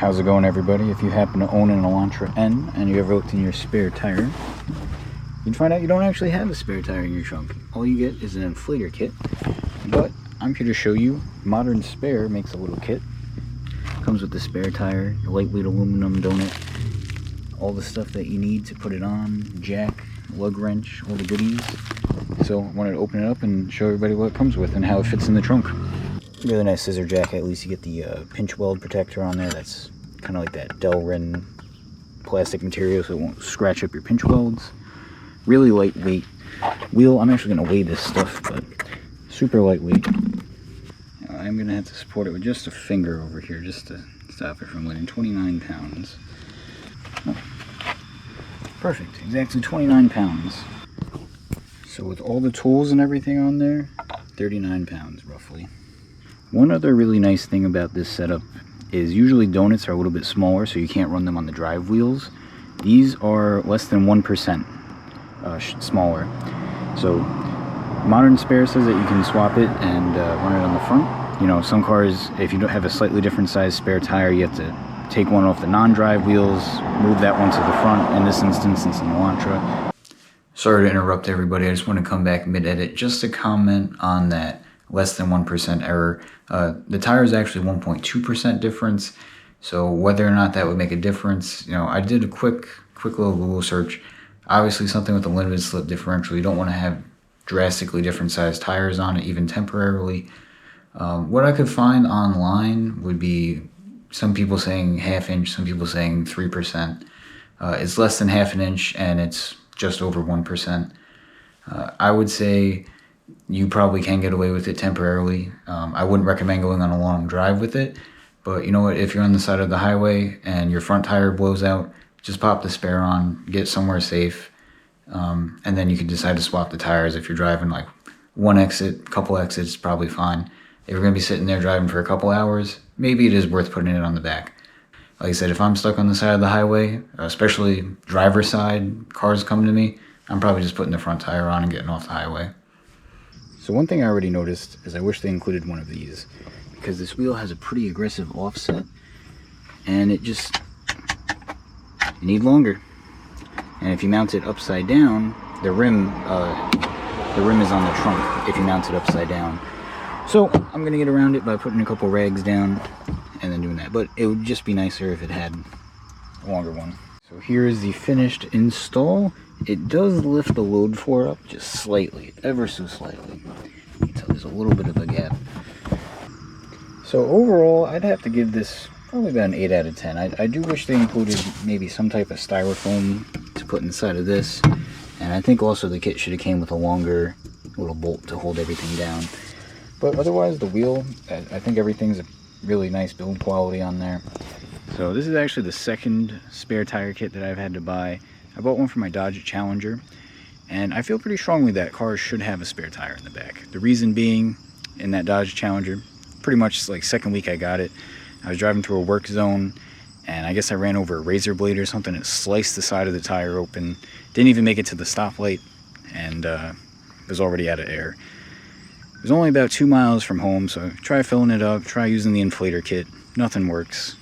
How's it going, everybody? If you happen to own an Elantra N and you ever looked in your spare tire, you'd find out you don't actually have a spare tire in your trunk. All you get is an inflator kit. But I'm here to show you Modern Spare makes a little kit. Comes with the spare tire, lightweight aluminum donut, all the stuff that you need to put it on, jack, lug wrench, all the goodies. So I wanted to open it up and show everybody what it comes with and how it fits in the trunk. Really nice scissor jack. At least you get the pinch weld protector on there. That's kind of like that Delrin plastic material, so it won't scratch up your pinch welds. Really lightweight wheel. I'm actually going to weigh this stuff, but super lightweight. I'm going to have to support it with just a finger over here just to stop it from weighing 29 pounds. Oh, perfect. Exactly 29 pounds. So with all the tools and everything on there, 39 pounds roughly. One other really nice thing about this setup is usually donuts are a little bit smaller, so you can't run them on the drive wheels. These are less than 1% smaller. So Modern Spare says that you can swap it and run it on the front. You know, some cars, if you don't have a slightly different size spare tire, you have to take one off the non-drive wheels, move that one to the front. In this instance, it's an Elantra. Sorry to interrupt everybody, I just want to come back mid-edit just to comment on that less than 1% error. The tire is actually 1.2% difference, so whether or not that would make a difference, you know, I did a quick little Google search. Obviously something with a limited slip differential, you don't want to have drastically different sized tires on it, even temporarily. What I could find online would be some people saying ½ inch, some people saying 3%. It's less than ½ inch and it's just over 1%. I would say you probably can get away with it temporarily. I wouldn't recommend going on a long drive with it, but you know what, if you're on the side of the highway and your front tire blows out, just pop the spare on, get somewhere safe, and then you can decide to swap the tires. If you're driving like one exit, couple exits, probably fine. If you're gonna be sitting there driving for a couple hours, maybe it is worth putting it on the back. Like I said, if I'm stuck on the side of the highway, especially driver's side, cars come to me, I'm probably just putting the front tire on and getting off the highway. So one thing I already noticed is I wish they included one of these, because this wheel has a pretty aggressive offset and it just, you need longer. And if you mount it upside down, the rim is on the trunk if you mount it upside down. So I'm going to get around it by putting a couple rags down and then doing that. But it would just be nicer if it had a longer one. So here is the finished install. It does lift the load floor up just slightly, ever so slightly. You can tell there's a little bit of a gap. So overall, I'd have to give this probably about an 8 out of 10. I do wish they included maybe some type of styrofoam to put inside of this. And I think also the kit should have came with a longer little bolt to hold everything down. But otherwise, the wheel, I think everything's a really nice build quality on there. So this is actually the second spare tire kit that I've had to buy. I bought one for my Dodge Challenger, and I feel pretty strongly that cars should have a spare tire in the back. The reason being, in that Dodge Challenger, pretty much like second week I got it, I was driving through a work zone, and I guess I ran over a razor blade or something. It sliced the side of the tire open, didn't even make it to the stoplight, and was already out of air. It was only about 2 miles from home, so try filling it up, try using the inflator kit. Nothing works.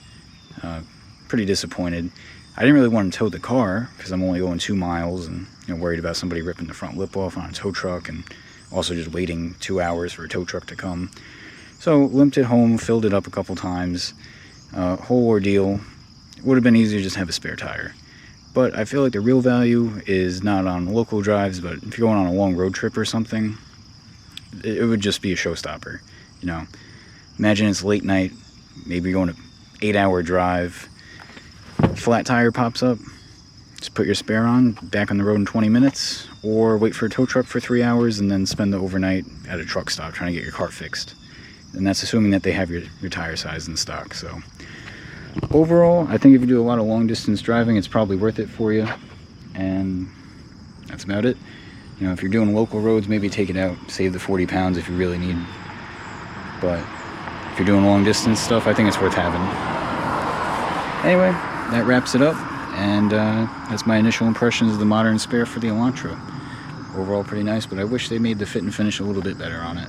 Pretty disappointed. I didn't really want to tow the car because I'm only going 2 miles and worried about somebody ripping the front lip off on a tow truck and also just waiting 2 hours for a tow truck to come. So limped it home, filled it up a couple times. Whole ordeal. It would have been easier to just have a spare tire. But I feel like the real value is not on local drives, but if you're going on a long road trip or something, it would just be a showstopper. You know, imagine it's late night, maybe you're going an 8-hour drive, flat tire pops up, just put your spare on, back on the road in 20 minutes, or wait for a tow truck for 3 hours and then spend the overnight at a truck stop trying to get your car fixed. And that's assuming that they have your tire size in stock. So overall, I think if you do a lot of long distance driving, it's probably worth it for you. And that's about it. You know, if you're doing local roads, maybe take it out, save the 40 pounds if you really need. But if you're doing long distance stuff, I think it's worth having. Anyway, that wraps it up. And that's my initial impressions of the Modern Spare for the Elantra. Overall pretty nice, but I wish they made the fit and finish a little bit better on it.